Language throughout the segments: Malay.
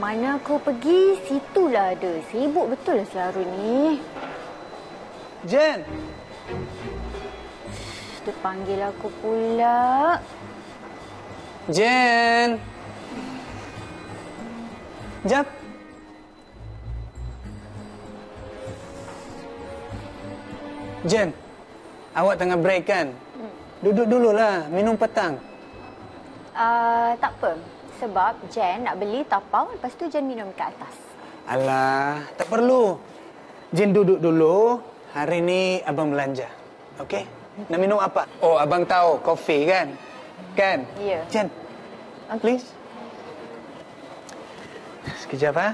Mana aku pergi, situlah ada. Sibuk betul lah si Harun ni. Jen! Dia panggil aku pula. Jen! Jap! Jen, awak tengah break kan? Duduk dululah, minum petang. Tak apa. Sebab Jen nak beli tapau, lepas tu Jen minum kat atas. Alah, tak perlu. Jen duduk dulu. Hari ni abang belanja. Okey? Nak minum apa? Oh, abang tahu. Kopi kan? Kan? Ya. Jen, please. Sekejap, ha?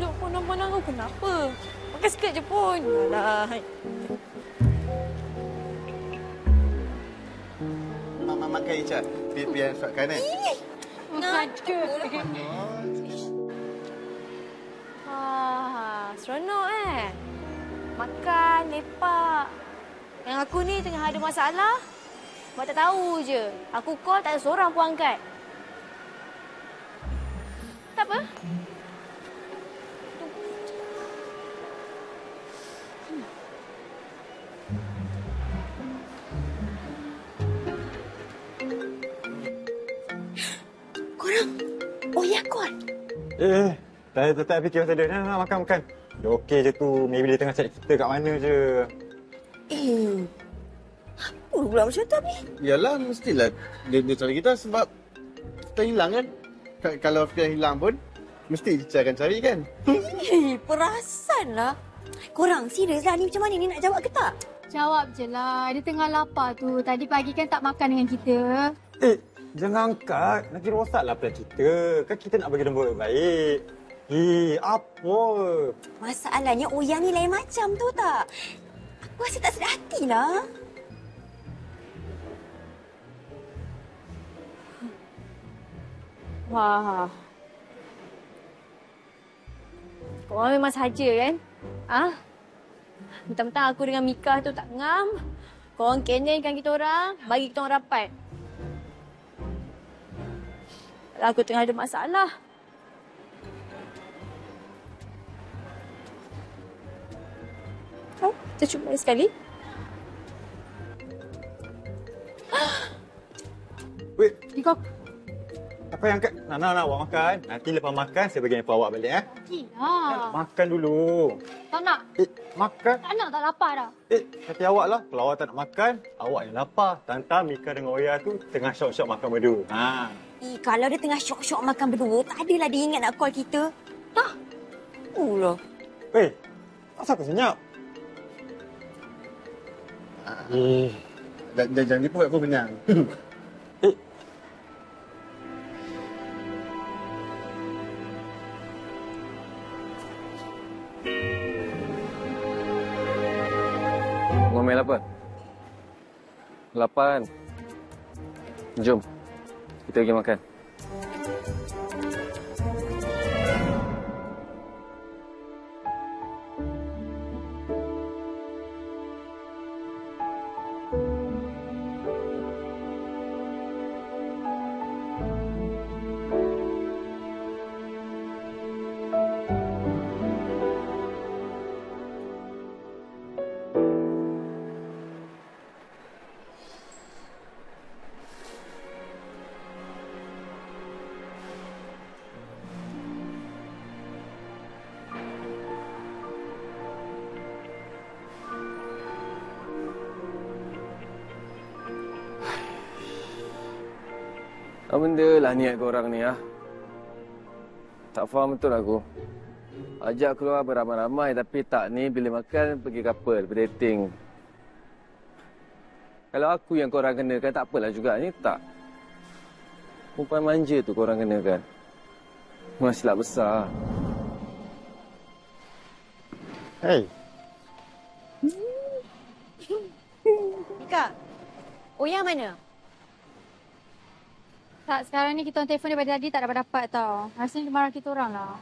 Duk pandang-pandang kau kenapa? Makan sikit je pun. Alah. Mama makan Ica. Biar suapkan kan? Makan ke? Seronok Makan, lepak. Yang aku ni tengah ada masalah. Buat tak tahu je. Aku call tak ada seorang pun angkat. Tak apa. Korang, Oya call. Tak fikir pasal dia. Nak makan. Dia okey je tu. Maybe dia tengah cari kita kat mana je. Apa pula macam tu, Abi? Yalah, mestilah dia cari kita sebab kita hilang kan? Kalau Fia hilang pun, mesti Ica akan cari kan? Perasan lah. Korang, serius lah ni macam mana ni nak jawab ke tak? Jawab je lah. Dia tengah lapar tu. Tadi pagi kan tak makan dengan kita. Jangan angkat. Nanti rosaklah plan kita. Kan kita nak bagi nombor baik. Apa? Masalahnya Oya ni lain macam tu tak? Aku rasa tak sedap hati lah. Wah. Korang memang saja kan? Mentang-mentang aku dengan Mika tu tak ngam. Korang kenenkan kita orang, bagi kita orang rapat. Aku tengah ada masalah. Kita cuba sekali. Wait, Kau apa yang angkat? Nak awak makan. Nanti lepas makan, saya bagi info awak balik. gila. Makan dulu. Tak nak. Makan. Tak nak, tak lapar dah. Hati awak lah. Kalau awak tak nak makan, awak yang lapar. Tanta, Mika dengan Oya tu tengah syok-syok makan berdua. Kalau dia tengah syok-syok makan berdua, tak adalah dia ingat nak call kita. Lah. Asal kau senyap? Jangan tipu aku kenyang. Ngomel apa? Lapar kan? Jom. Kita pergi makan. Apa benda lah niat korang ni Tak faham betul aku. Ajak keluar beramai-ramai tapi tak ni bila makan pergi couple, berdating. Kalau aku yang korang kenakan tak apalah juga ni tak. Perempuan manja tu korang kenakan. Memang silap besar. Hey. Mika, Oya mana? Tak, sekarang ni kita on telefon daripada tadi tak dapat tau. Rasanya dia marah kita orang lah.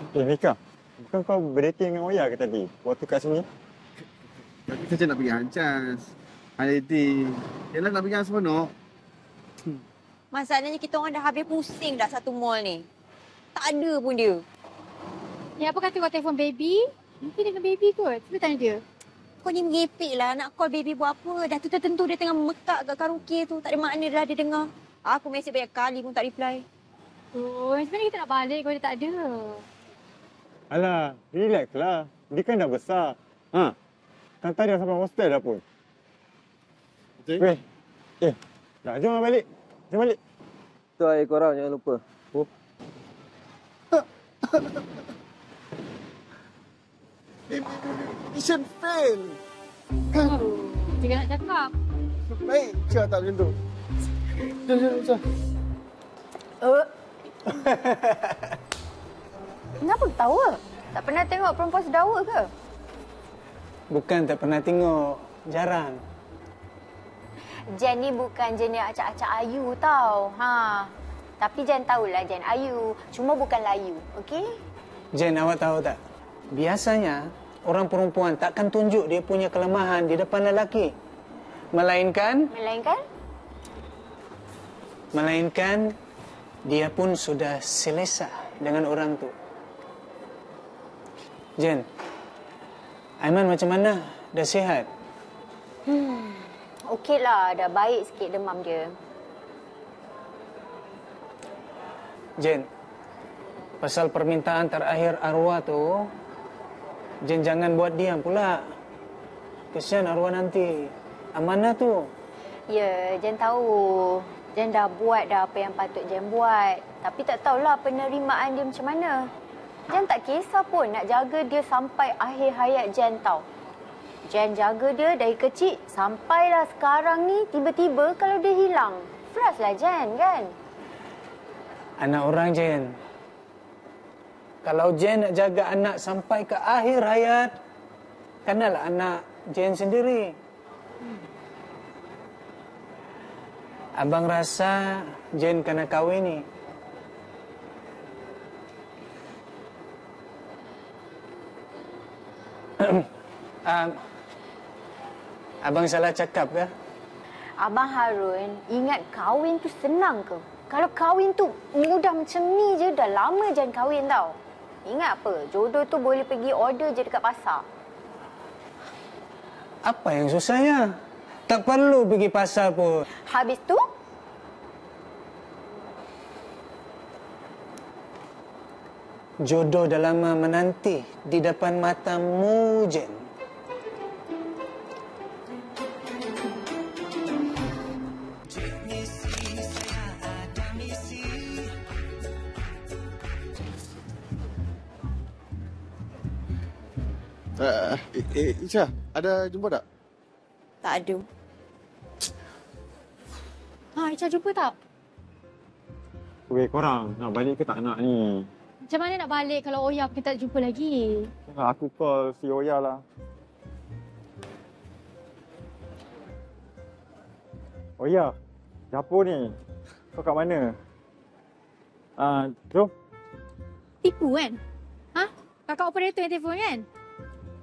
Mika, bukan kau berdating dengan Oya ke tadi? Waktu kat sini? Tapi saja nak pergi Hancas. Holiday. Yalah nak pergi dengan seronok. Masalahnya kita orang dah habis pusing dah satu mall ni. Tak ada pun dia. Ya, apa kata kau telefon baby? Mungkin dengan baby kot. Cuba tanya dia. Kau ni merepek lah. Nak call baby buat apa? Dah tu tertentu dia tengah mekak kat karaoke tu. Tak ada makna dah dia dengar. Aku mesej banyak kali pun tak reply. Oh, sebenarnya kita nak balik kalau dia tak ada. Alah, relax lah. Dia kan dah besar. Ha? Kan tadi dah sampai hostel dah pun. Betul? Weh, dah jom lah balik. Jom balik. Tu air korang jangan lupa. Oh. Mission fail. Oh, dia nak cakap. Baik, Cia tak macam tu. Jom, Cia. Kenapa ketawa? Tak pernah tengok perempuan sedawa ke? Bukan tak pernah tengok. Jarang. Jen ni bukan jenis acak-acak ayu tau. Tapi Jen tahulah Jen ayu. Cuma bukan layu, okey? Jen, awak tahu tak? Biasanya, orang perempuan takkan tunjuk dia punya kelemahan di depan lelaki. Melainkan, dia pun sudah selesa dengan orang tu. Jen, Aiman macam mana? Dah sihat? Okeylah, dah baik sikit demam dia. Jen, pasal permintaan terakhir arwah tu, Jen jangan buat diam pula. Kesian arwah nanti. Amanah tu. Ya, Jen tahu. Jen dah buat dah apa yang patut Jen buat. Tapi tak tahulah penerimaan dia macam mana. Jen tak kisah pun nak jaga dia sampai akhir hayat Jen tau. Jen jaga dia dari kecil sampailah sekarang ni tiba-tiba kalau dia hilang. Frust lah Jen kan? Anak orang Jen. Kalau Jen nak jaga anak sampai ke akhir hayat, kenalah anak Jen sendiri. Abang rasa Jen kena kahwin ni. Abang salah cakap ke? Abang Harun, ingat kahwin tu senang ke? Kalau kahwin tu mudah macam ni je, dah lama Jen kahwin tau. Ingat apa? Jodoh tu boleh pergi order je dekat pasar. Apa yang susahnya? Tak perlu pergi pasar pun. Habis tu, Jodoh dah lama menanti di depan matamu, Jen. Isha, ada jumpa tak? Tak ada. Ica jumpa tak? Weh, korang nak balik ke tak nak ni? Macam mana nak balik kalau Oya kita tak jumpa lagi? Aku call si Oya lah. Oya, dapur ni. Kau kat mana? Jom. Tipu kan? Kakak operator yang telefon kan?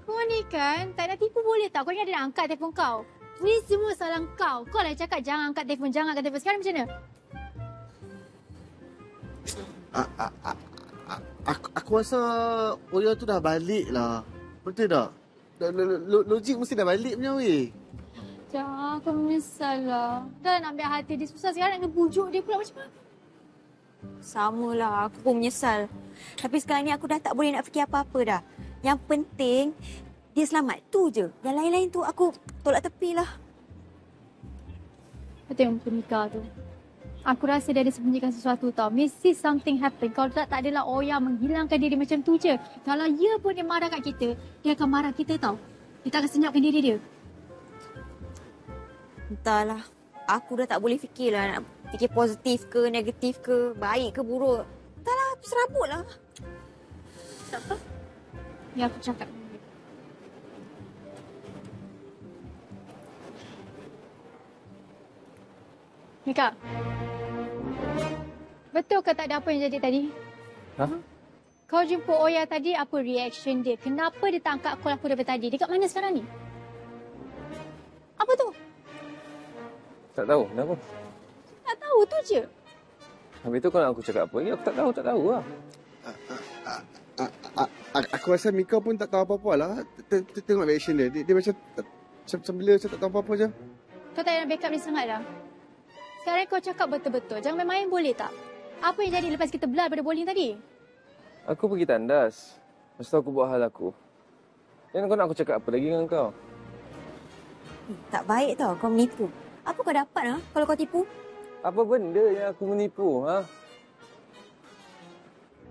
Kau ni kan tak nak tipu boleh tak? Kau ingat dia nak angkat telefon kau? Ni semua salah kau. Kau lah cakap jangan angkat telefon, jangan angkat telefon. Sekarang macam mana? Aku rasa Oya tu dah balik lah. Betul tak? Logik mesti dah balik punya weh. Jangan, aku menyesal lah. Dah nak ambil hati dia susah sekarang nak bujuk dia pula macam mana? Samalah, aku pun menyesal. Tapi sekarang ni aku dah tak boleh nak fikir apa-apa dah. Yang penting, dia selamat. Tu je. Yang lain-lain tu aku tolak tepi lah. Kau tengok muka Mika tu. Aku rasa dia ada sembunyikan sesuatu tau. Mesti something happen. Kalau tak adalah Oya menghilangkan diri macam tu je. Kalau dia pun dia marah kat kita, dia akan marah kita tau. Dia tak akan senyapkan diri dia. Entahlah. Aku dah tak boleh fikir lah. Nak fikir positif ke, negatif ke, baik ke, buruk. Entahlah, aku serabut lah. Tak apa. Ya, aku cakap. Mika. Betul ke tak ada apa yang jadi tadi? Kau jumpa Oya tadi, apa reaction dia? Kenapa dia tak angkat call aku daripada tadi? Dia kat mana sekarang ni? Apa tu? Tak tahu, kenapa? Tak tahu tu je. Habis tu kau nak aku cakap apa lagi? Aku tak tahu lah. Aku rasa Mika pun tak tahu apa-apa lah. Tengok reaction dia. Dia macam bila saya tak tahu apa-apa je. Kau tak nak backup ni sangat dah. Sekarang kau cakap betul-betul. Jangan main-main boleh tak? Apa yang jadi lepas kita belah pada bowling tadi? Aku pergi tandas. Lepas tu aku buat hal aku. Dan kau nak aku cakap apa lagi dengan kau? Tak baik tau kau menipu. Apa kau dapat kalau kau tipu? Apa benda yang aku menipu, ha?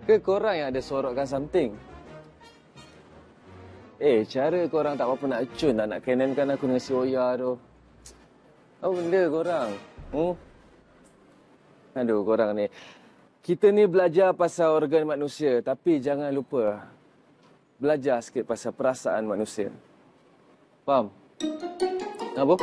Ke korang yang ada sorokkan something? Cara korang tak apa-apa nak cun, nak kenankan aku dengan si Oya tu. Apa benda korang? Aduh, korang ni. Kita ni belajar pasal organ manusia, tapi jangan lupa belajar sikit pasal perasaan manusia. Faham? Apa?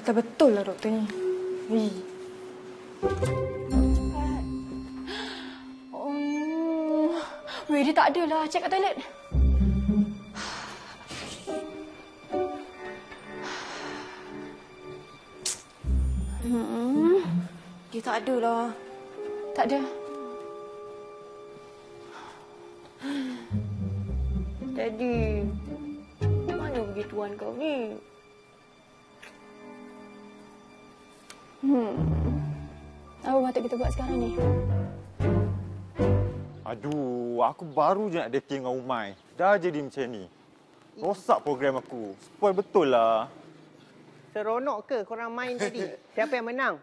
Kata betul lah doktor ni. Oh, dia tak ada lah. Cek kat toilet. Dia tak ada lah. Tak ada. Daddy, mana begituan kau ni? Apa patut kita buat sekarang ni? Aduh, aku baru je nak dating dengan Umay. Dah jadi macam ni. Rosak program aku. Spoil betul lah. Seronok ke korang main tadi? Siapa yang menang?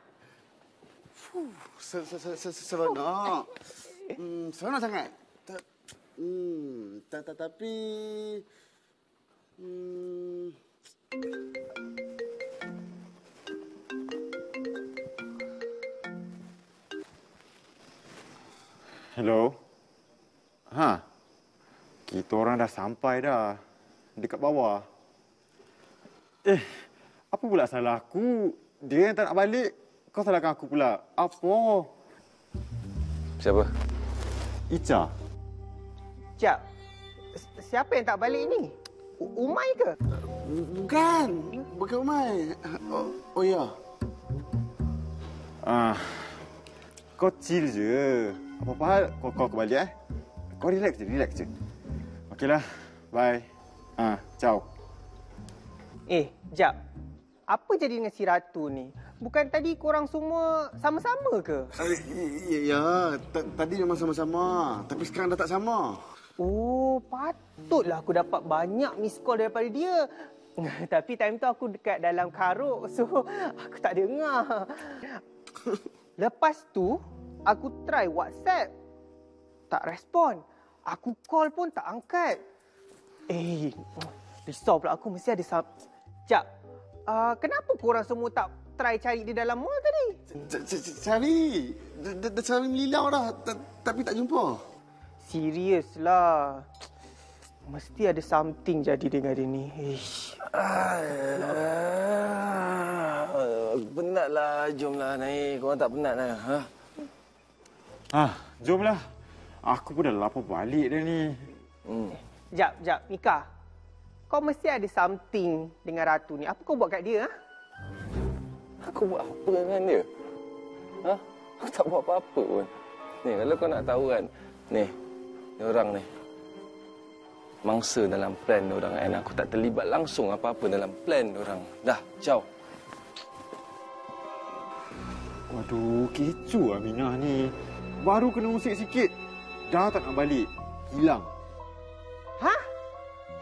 Seronok. Seronok sangat. Tapi... Hello? Kita orang dah sampai dah. Dekat bawah. Apa pula salah aku? Dia yang tak nak balik. Kau salahkan aku pula. Apa? Siapa? Ica. Jap. Siapa yang tak balik ni? Umay ke? Bukan Umay. Oh ya. Kau chill je. Apa-apa hal, kau balik Kau relax je. Okeylah. Bye. Ciao. Jap. Apa jadi dengan si Ratu ni? Bukan tadi korang semua sama-sama ke? Ya, tadi memang sama-sama. Tapi sekarang dah tak sama. Oh, patutlah aku dapat banyak miss call daripada dia. Tapi time tu aku dekat dalam karuk, so aku tak dengar. Lepas tu, aku try WhatsApp. Tak respon. Aku call pun tak angkat. Risau pula aku mesti ada Jap. Kenapa korang semua tak try cari dia dalam mall tadi? Cari. Dah cari melilau dah. Tapi tak jumpa. Serius lah. Mesti ada something jadi dengan dia ni. Penat lah. Jomlah naik. Korang tak penat lah. Jomlah. Aku pun dah lapar balik dah ni. Jap, Mika. Kau mesti ada something dengan Ratu ni. Apa kau buat kat dia? Aku buat apa dengan dia? Aku tak buat apa-apa pun. Ni, kalau kau nak tahu kan. Ni orang ni. Mangsa dalam plan orang kan. Aku tak terlibat langsung apa-apa dalam plan orang. Dah, ciao. Waduh, kecoh Aminah ni. Baru kena usik sikit. Dah tak nak balik. Hilang.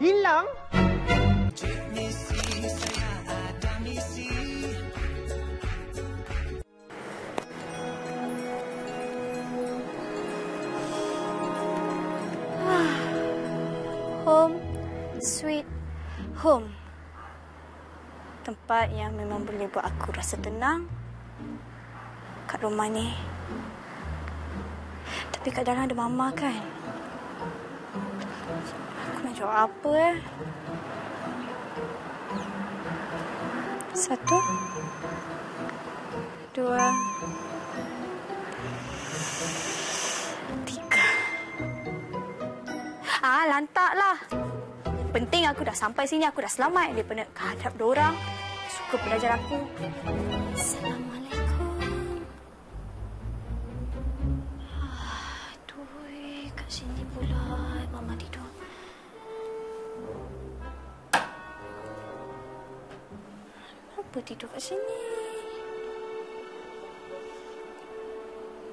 Hilang? Home, sweet home. Tempat yang memang boleh buat aku rasa tenang kat rumah ni. Tapi kat dalam ada mama kan? Aku nak jawab apa Satu, dua, tiga. Lantaklah. Penting aku dah sampai sini, aku dah selamat daripada hadap diorang. Suka belajar aku. Assalamualaikum. Aduh, kat sini pula mama tidur. Kenapa tidur kat sini?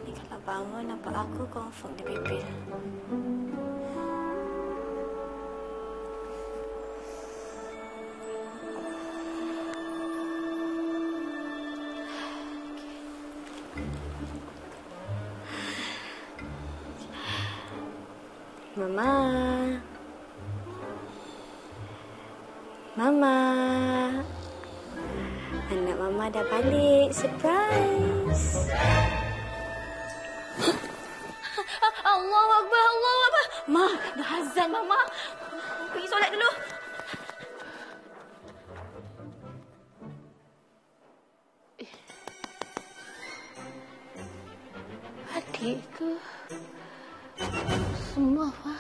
Ni kalau bangun nampak aku confirm dia bebel. Mama. Mama. Anak Mama dah balik. Surprise. Allahu Akbar, Allahu Akbar. Ma, dah azan Mama. Pergi solat dulu. Adik ke? Semua apa?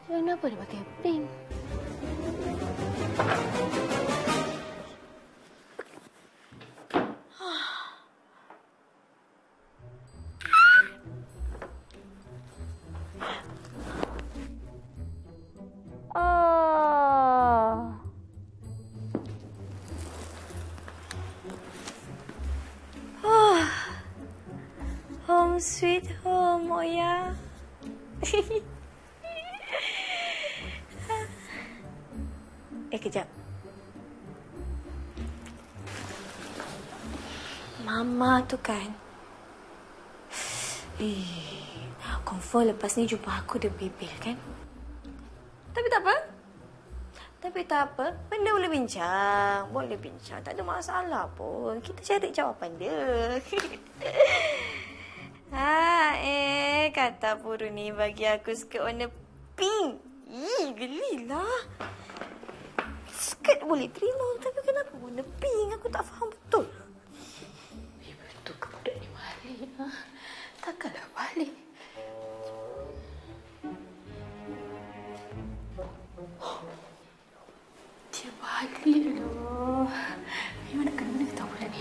Kenapa dia pakai pink? Home sweet home, Oya. Kejap. Mama tu kan. Confirm lepas ni jumpa aku dia bebel kan? Tapi tak apa. Benda boleh bincang. Tak ada masalah pun. Kita cari jawapan dia. Kata Puru ni bagi aku skirt warna pink. Gelilah. Skirt boleh terima, tapi kenapa warna pink? Aku tak faham betul. Betul ke budak ni balik? Takkanlah balik. Dia balik loh. Memang nak kena tahu budak ni.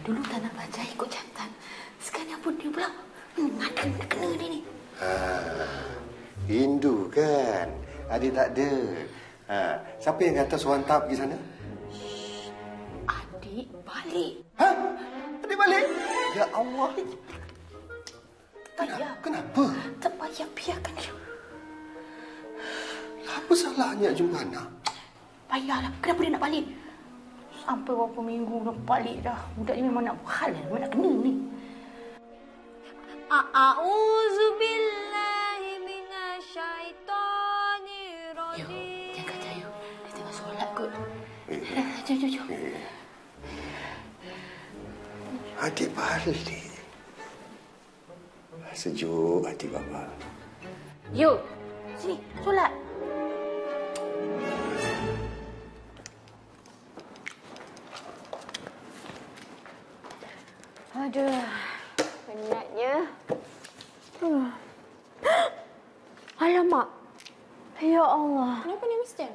Dulu tak nak belajar ikut jantan. Sekarang pun dia pula ngadan nak kena dia ni. Rindu kan? Adik tak ada. Siapa yang kata seorang tak pergi sana? Adik balik. Adik balik? Ya Allah. Kenapa? Tak payah biarkan dia. Apa salahnya jumpa anak? Payahlah. Kenapa dia nak balik? Sampai berapa minggu dah balik dah. Budak ni memang nak buhal. Memang nak kena ni. A'udzubillahi minasyaitonirrajim. Yuk, jangan kata yuk. Dia tengah solat kot. Jom. Adik balik. Sejuk hati bapa. Yuk, sini, solat. Aduh, penatnya. Alamak. Ya Allah. Kenapa ni, Miss Jen?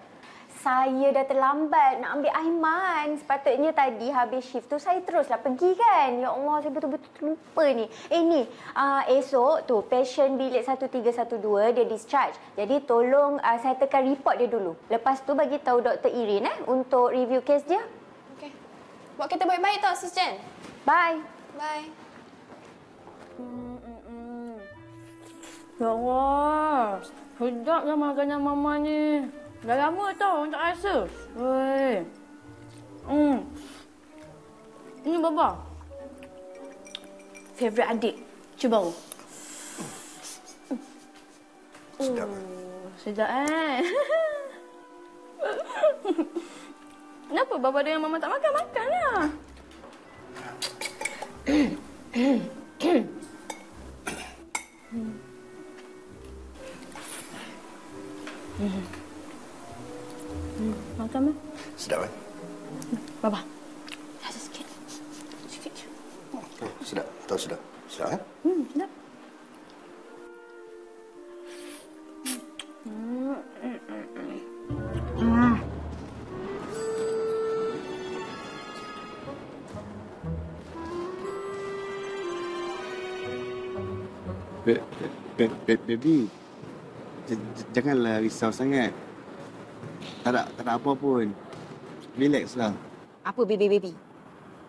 Saya dah terlambat nak ambil Aiman. Sepatutnya tadi habis shift tu saya teruslah pergi kan. Ya Allah, saya betul-betul terlupa ni. Ni, esok tu patient bilik 1312 dia discharge. Jadi tolong saya tekan report dia dulu. Lepas tu bagi tahu Dr. Irin untuk review kes dia. Okey. Buat kereta baik-baik tau, Sis Jen. Bye. Bye. Ya Allah, sedaplah makanan Mama ni. Dah lama tau tak rasa. Woi. Ini Baba. Favorite adik. Cuba. Sedap. Sedap Kenapa Baba dengan Mama tak makan? Makanlah. Makan mah. Sedap kan? Baba. Rasa sikit. Sikit je. Sedap. Tahu sedap. Sedap kan? Sedap. Baby, janganlah risau sangat. Tak ada apa pun. Relaxlah. Apa baby-baby?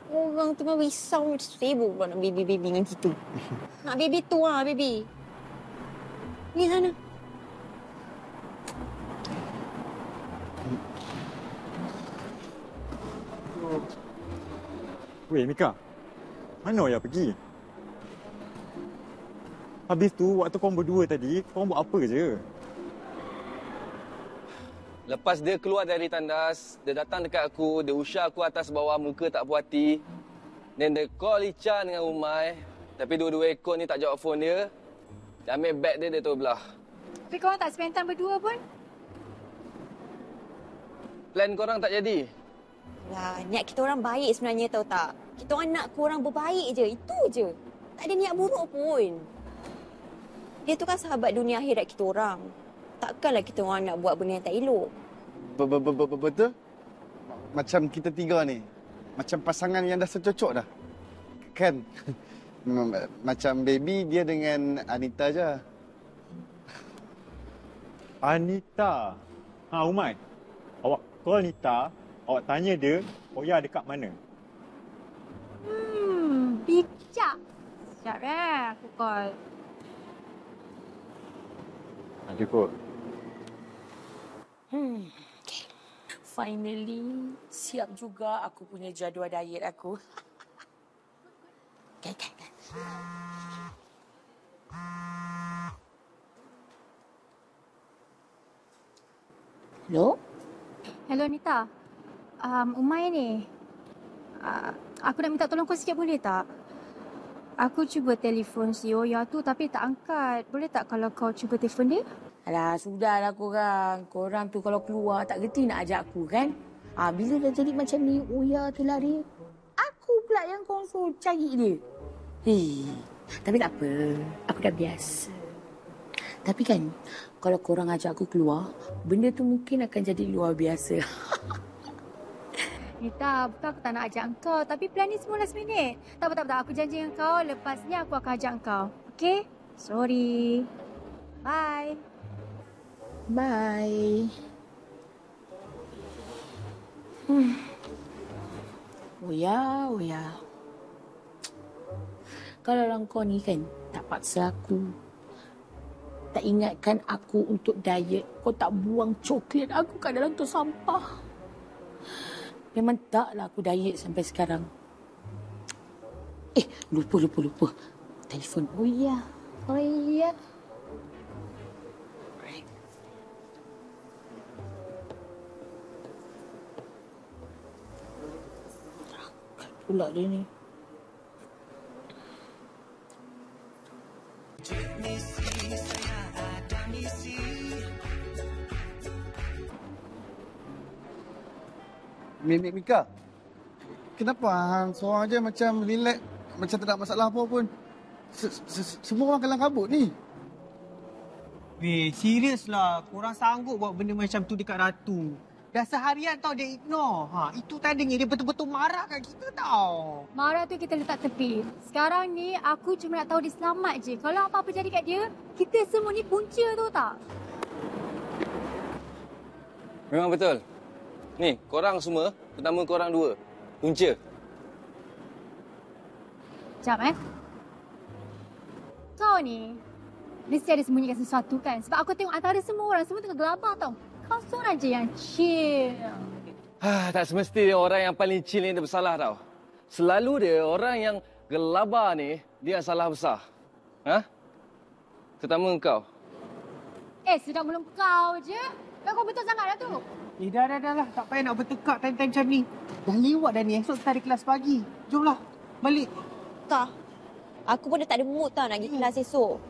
Orang tengah risau, sibuk pula nak baby-baby dengan kita. Nak baby tu lah, baby. Ni sana. Weh, Mika. Mana Oya pergi? Habis tu, waktu korang berdua tadi, korang buat apa je? Lepas dia keluar dari tandas, dia datang dekat aku, dia usah aku atas bawah, muka tak puas hati. Dan dia call Icha dengan Umay. Tapi dua-dua ekor ni tak jawab phone dia. Dia ambil beg dia terus belah. Tapi korang tak spend time berdua pun? Plan korang tak jadi. Lah, niat kita orang baik sebenarnya tahu tak? Kita orang nak korang berbaik je, itu je. Tak ada niat buruk pun. Dia tu kan sahabat dunia akhirat kita orang. Takkanlah kita orang nak buat benda yang tak elok. Betul? Macam kita tiga ni. Macam pasangan yang dah secocok dah. Kan? Macam baby dia dengan Anita je. Anita. Umay. Awak call Anita, awak tanya dia, Oya dekat mana? Bijak. Sekejap aku call. Ada kot. Okay. Finally, siap juga aku punya jadual diet aku. Okay. Hello? Hello Nita. Umay ni. Aku nak minta tolong kau sikit boleh tak? Aku cuba telefon si Oya tu tapi tak angkat. Boleh tak kalau kau cuba telefon dia? Alah, sudahlah korang. Korang tu kalau keluar tak gerti nak ajak aku kan? Bila dah jadi macam ni, Oya tu lari. Aku pula yang korang suruh cari dia. Tapi tak apa. Aku dah biasa. Tapi kan, kalau korang ajak aku keluar, benda tu mungkin akan jadi luar biasa. Nita, bukan aku tak nak ajak kau. Tapi plan ni semua last minute. Tak apa. Aku janji dengan kau, lepas ni aku akan ajak kau. Okay? Sorry. Bye. Bye. Oya. Kalau orang kau ni kan, tak paksa aku. Tak ingatkan aku untuk diet. Kau tak buang coklat aku kat dalam tu sampah. Memang taklah aku diet sampai sekarang. Lupa. Telefon Oya. Pula dia ni. Mika, kenapa hang seorang je macam relax, macam tak ada masalah apa pun? Semua orang kelang kabut ni. Weh, serius lah. Korang sanggup buat benda macam tu dekat Ratu. Dah seharian tau dia ignore. Itu tandanya dia betul-betul marah kat kita tau. Marah tu kita letak tepi. Sekarang ni aku cuma nak tahu dia selamat je. Kalau apa-apa jadi kat dia, kita semua ni punca tu tak? Memang betul. Ni, korang semua, terutama korang dua, punca. Sekejap Kau ni, mesti ada sembunyikan sesuatu kan? Sebab aku tengok antara semua orang, semua tengah gelabah tau. Kau seorang je yang chill. Tak semestinya orang yang paling chill ni dia bersalah tau. Selalu dia orang yang gelabah ni, dia yang salah besar. Terutama kau. Sedang belum kau je. Kau betul sangat dah tu. Dah lah. Tak payah nak bertekak time-time macam ni. Dah lewat dah ni. Esok kita ada kelas pagi. Jomlah. Balik. Tak. Aku pun dah tak ada mood tau nak pergi kelas esok.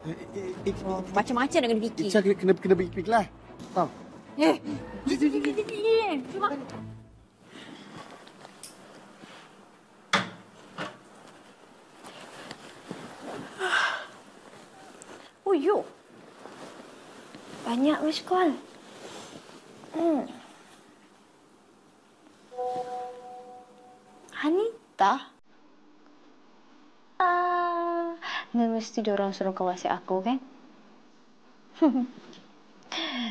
Macam-macam nak kena fikir. Ica kena pergi kelas. Tau. Cuma. Oh, yo. Banyak miss call. Hanita? Mesti diorang suruh kau WhatsApp aku, kan?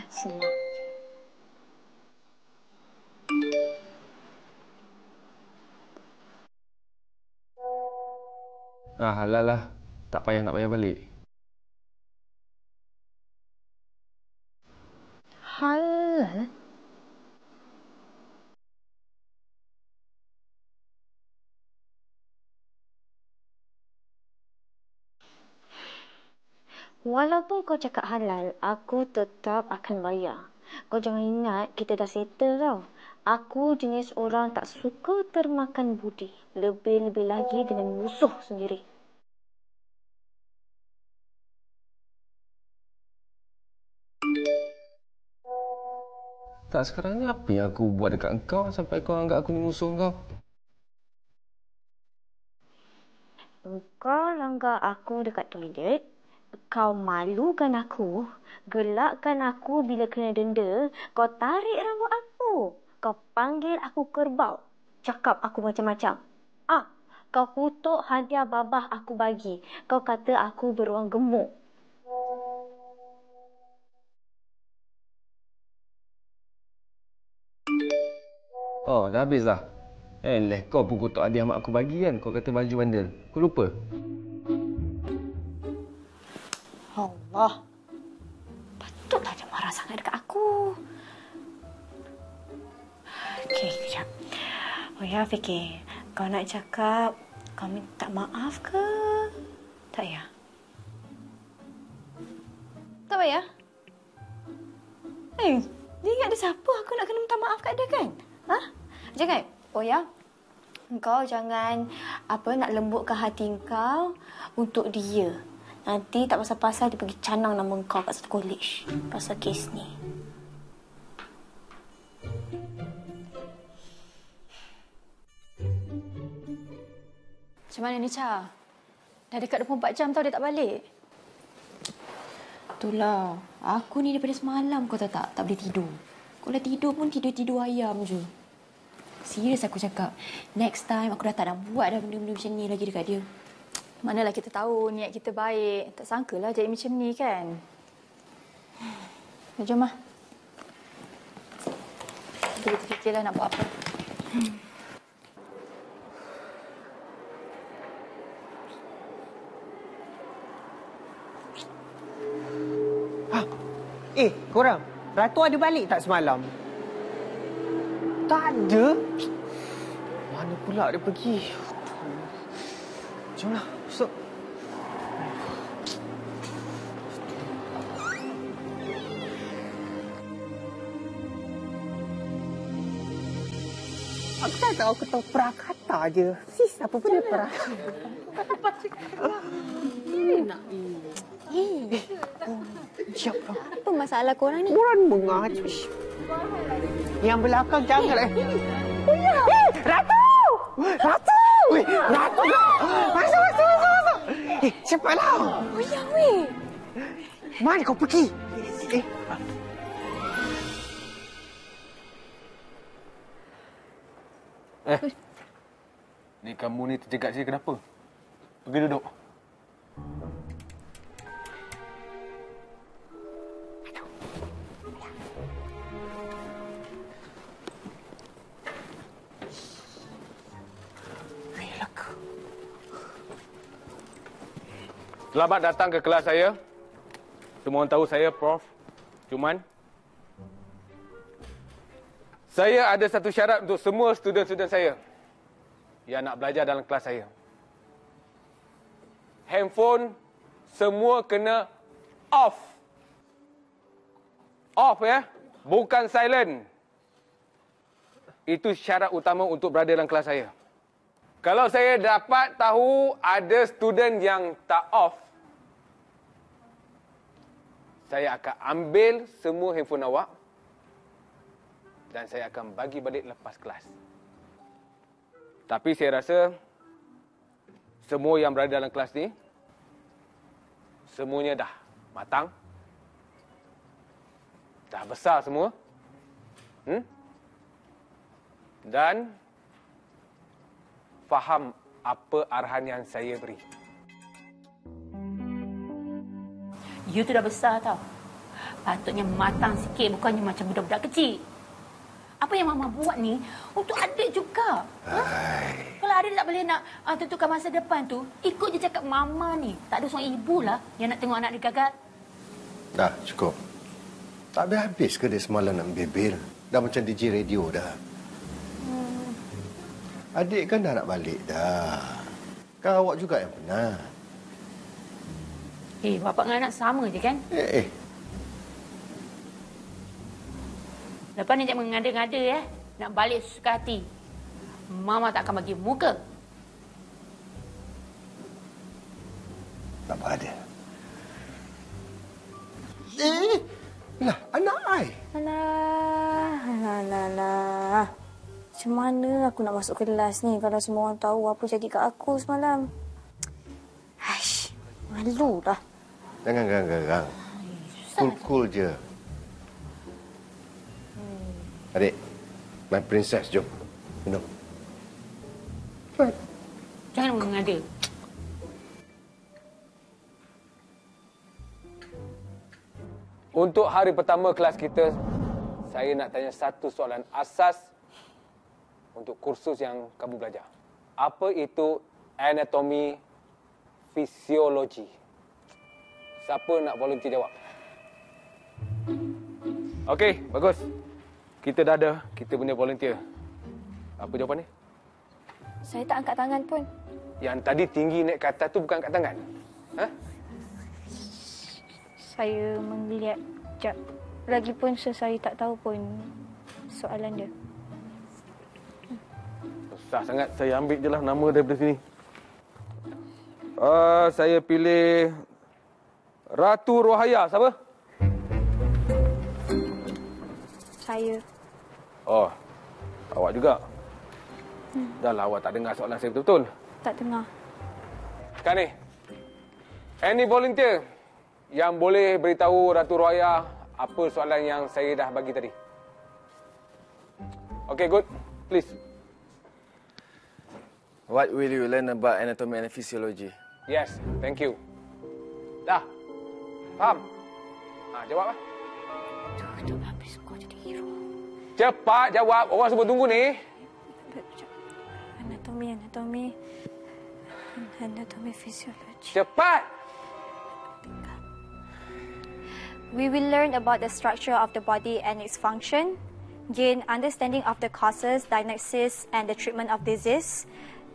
Senang. Halal lah. Tak payah balik. Halal? Walaupun kau cakap halal, aku tetap akan bayar. Kau jangan ingat kita dah settle tau. Aku jenis orang tak suka termakan budi. Lebih-lebih lagi dengan musuh sendiri. Tak, sekarang ni apa yang aku buat dekat engkau sampai kau anggap aku ni musuh kau? Engkau langgar aku dekat toilet. Kau malukan aku. Gelakkan aku bila kena denda. Kau tarik rambut aku. Kau panggil aku kerbau. Cakap aku macam-macam. Kau kutuk hadiah babah aku bagi. Kau kata aku beruang gemuk. Oh, dah habis dah? Kau pun kutuk hadiah mak aku bagi kan? Kau kata baju bandel. Kau lupa? Allah. Patutlah dia marah sangat dekat aku. Okey, kejap. Ya, fikir. Kau nak cakap kau minta maaf ke? Tak ya? Tak payah? Dia ingat dia siapa aku nak kena minta maaf kat dia kan? Jangan. Ya. Kau jangan nak lembutkan hati kau untuk dia. Nanti tak pasal-pasal dia pergi canang nama kau kat satu college pasal kes ni. Macam mana ni, Cha? Dah dekat 24 jam tau dia tak balik. Itulah. Aku ni daripada semalam kau tahu tak? Tak boleh tidur. Kalau tidur pun tidur-tidur ayam je. Serius aku cakap. Next time aku dah tak nak buat dah benda-benda macam ni lagi dekat dia. Manalah kita tahu niat kita baik. Tak sangkalah jadi macam ni kan. Jom lah. Kita fikirlah nak buat apa. Korang. Ratu ada balik tak semalam? Tak ada. Mana pula dia pergi? Jomlah. Masuk. Aku tak tahu, aku tahu prakata je. Sis, apa pun dia prakata. Siapa? Apa masalah korang ni? Korang mengajar. Yang belakang jangan. Ratu! Ratu! Ratu! Masuk! Cepatlah! Ya, weh. Mana kau pergi? Ni kamu ni terjegat je kenapa? Pergi duduk. Selamat datang ke kelas saya. Semua orang tahu saya Prof. Cuman. Saya ada satu syarat untuk semua student-student saya yang nak belajar dalam kelas saya. Handphone semua kena off. Off ya, bukan silent. Itu syarat utama untuk berada dalam kelas saya. Kalau saya dapat tahu ada student yang tak off, saya akan ambil semua handphone awak dan saya akan bagi balik lepas kelas. Tapi saya rasa semua yang berada dalam kelas ni semuanya dah matang. Dah besar semua. Dan faham apa arahan yang saya beri. You tu dah besar tau. Patutnya matang sikit, bukannya macam budak-budak kecil. Apa yang Mama buat ni untuk adik juga. Kalau adik tak boleh nak tentukan masa depan tu, ikut je cakap Mama ni. Tak ada seorang ibu lah yang nak tengok anak dia gagal. Dah, cukup. Tak habis ke dia semalam nak bebel? Dah macam DJ radio dah. Adik kan dah nak balik dah. Kan awak juga yang penat. Bapak dengan anak sama je kan? Lepas ni jangan mengada-ngada nak balik suka hati. Mama tak akan bagi muka. Tak apa ada. Lah, anak ai. Alah. Macam mana aku nak masuk kelas ni kalau semua orang tahu apa jadi kat aku semalam? Aish, malu lah. Jangan garang. Cool je. Adik, my princess, jom. Minum. Jangan mengada. Untuk hari pertama kelas kita, saya nak tanya satu soalan asas untuk kursus yang kamu belajar. Apa itu anatomi fisiologi? Siapa nak volunteer jawab? Okey, bagus. Kita dah ada kita punya volunteer. Apa jawapan ni? Saya tak angkat tangan pun. Yang tadi tinggi naik ke atas tu bukan angkat tangan. Saya melihat jap. Lagipun saya tak tahu pun soalan dia. Susah sangat. Saya ambil je lah nama daripada sini. Saya pilih Ratu Rohaya. Siapa? Saya. Oh, awak juga. Dah lah, awak tak dengar soalan saya betul-betul. Tak dengar. Sekarang ni, any volunteer yang boleh beritahu Ratu Rohaya apa soalan yang saya dah bagi tadi? Okay, good. Please. What will you learn about anatomy and physiology? Yes, thank you. Dah. Faham? Jawab lah. Habis kau jadi hero. Cepat jawab. Orang semua tunggu ni. Anatomy physiology. Cepat! We will learn about the structure of the body and its function, gain understanding of the causes, diagnosis, and the treatment of disease,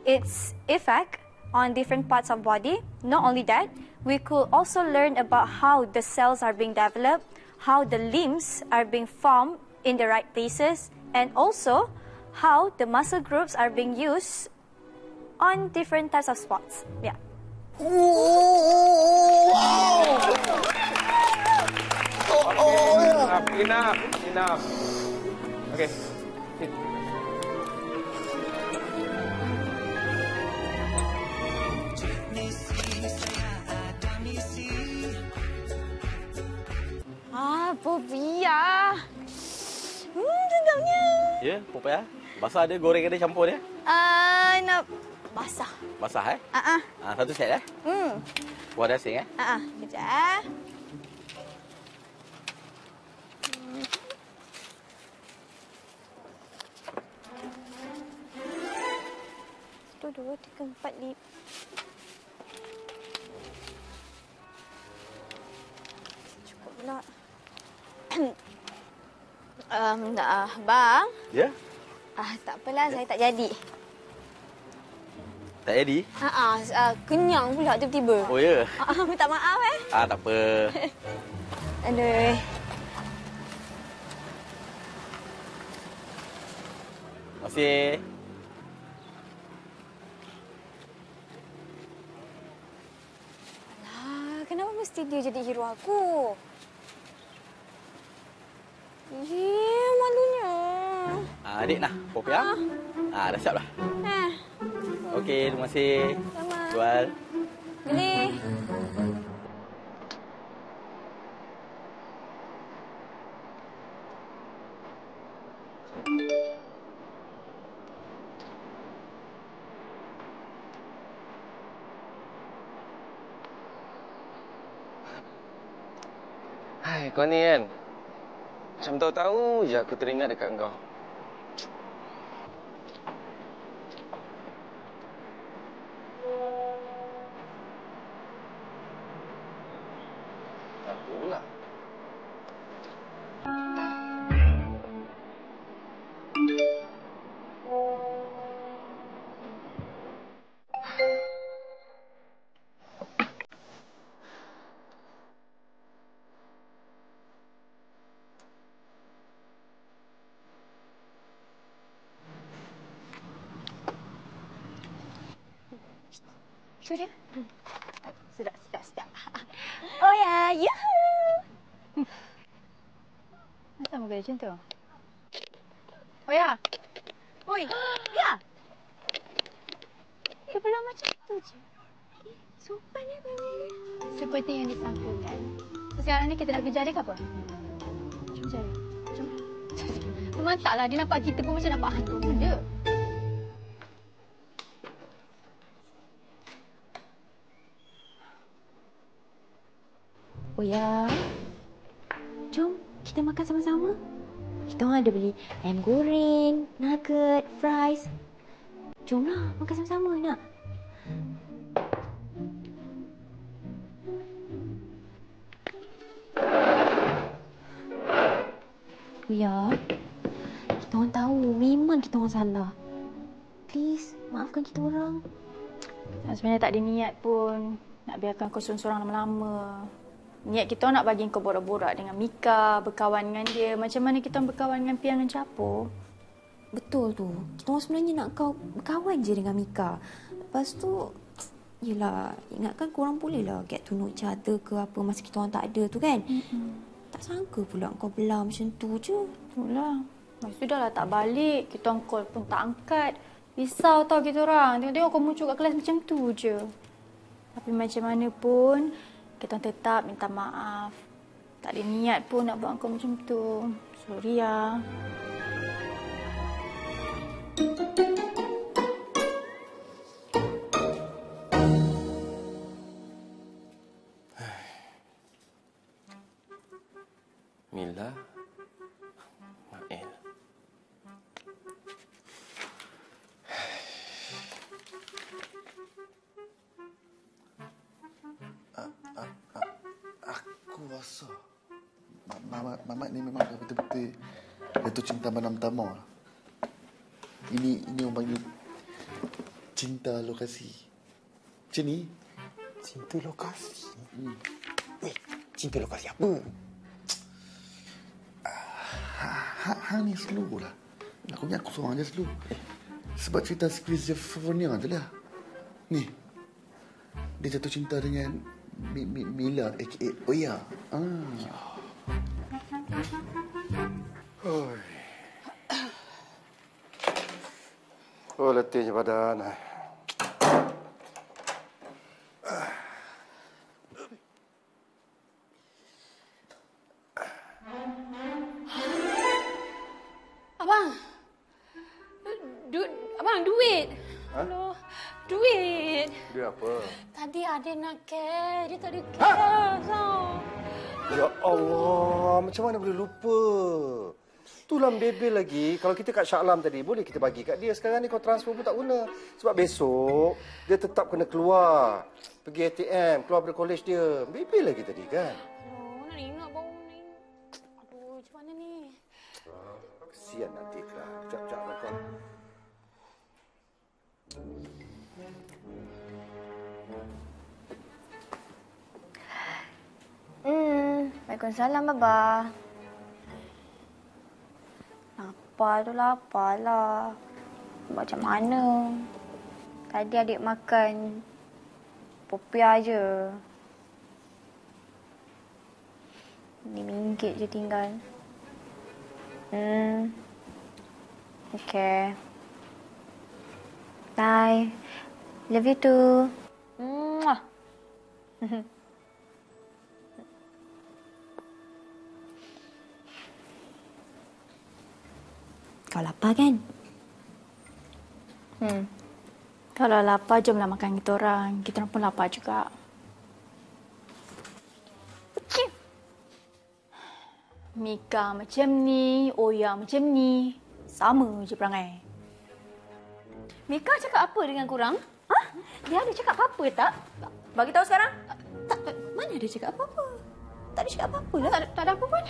its effect on different parts of body. Not only that, we could also learn about how the cells are being developed, how the limbs are being formed in the right places, and also how the muscle groups are being used on different types of sports. Yeah. Enough. Okay. Sit. Popia. Sedapnya. Ya, Popia. Basah dia, goreng dia, campur dia. Nak basah. Basah, satu set, Buat dasing, Kejap. 1, 2, 3, 4, 5. Cukup pula. Bang. Ya? Tak apalah, saya tak jadi. Tak jadi? Kenyang pula tiba-tiba. Oh, ya? Minta maaf Tak apa. Aduh. Terima kasih. Kenapa mesti dia jadi hero aku? Malunya. Adik nak, popiah? Dah siap dah. Okey, terima kasih. Sama. Jual. Boleh. Hai, kau ni kan? Macam tahu-tahu je aku teringat dekat kau. Apa pula? Itu dia. Sedap. Oh ya, yuhu. Kenapa muka dia macam tu? Oh ya. Oi, ya. Dia belum macam tu je. Sopan ya, baby. Seperti yang disangkakan. Sekarang ni kita nak kejar dia ke apa? Jom cari. Jom. Memang taklah, dia nampak kita pun macam nampak hantu benda. Oh ya. Jom kita makan sama-sama. Kita orang ada beli ayam goreng, nugget, fries. Jomlah makan sama-sama nak. Oh ya. Kita orang tahu memang kita orang salah. Please maafkan kita orang. Sebenarnya tak ada niat pun nak biarkan kau sorang-sorang lama-lama. Niat kita nak bagi kau borak-borak dengan Mika, berkawan dengan dia. Macam mana kita berkawan dengan Pian dan Capo? Betul tu. Kita orang sebenarnya nak kau berkawan je dengan Mika. Lepas tu, yelah, ingatkan korang bolehlah get to know each other ke apa masa kita orang tak ada tu kan? Tak sangka pula kau belah macam tu je. Itulah. Lepas tu dah lah tak balik. Kita orang call pun tak angkat. Risau tau kita orang. Tengok-tengok kau muncul kat kelas macam tu je. Tapi macam mana pun, kita tetap minta maaf. Tak ada niat pun nak buat kau macam tu. Sorry ya. Mila, Mael. Aku rasa Mamat ni memang dah betul-betul jatuh cinta pertama. Ini orang panggil cinta lokasi. Macam ni? Cinta lokasi? Cinta lokasi apa? Hang ni slow lah. Aku ingat aku seorang je slow. Sebab cerita schizophrenia je lah. Ni. Dia jatuh cinta dengan Mila aka Oya. Oh, letihnya badan. Abang. Abang, duit. Aduh, duit. Duit apa? Tadi ada nak cash. Dia tak ada cash tau. Ya Allah, macam mana boleh lupa? Tulang bebel lagi. Kalau kita kat Shah Alam tadi, boleh kita bagi kat dia. Sekarang ni kau transfer pun tak guna. Sebab besok, dia tetap kena keluar. Pergi ATM, keluar dari college dia. Bebel lagi tadi kan? Aduh, nak ingat bau ni. Aduh, macam mana ni? Kesian nak Tikra. Sekejap kau. Waalaikumsalam, Baba. Lapar lah. Macam mana? Tadi adik makan popiah je. RM5 je tinggal. Okay. Bye. Love you too. Mwah. Kau lapar kan? Kalau lapar, jomlah makan kita orang. Kita orang pun lapar juga. Mika macam ni, Oya macam ni. Sama je perangai. Mika cakap apa dengan korang? Ha? Dia ada cakap apa-apa tak? Bagi tahu sekarang. Tak, mana ada cakap apa-apa? Tak ada cakap apa-apa lah. Tak ada apa pun.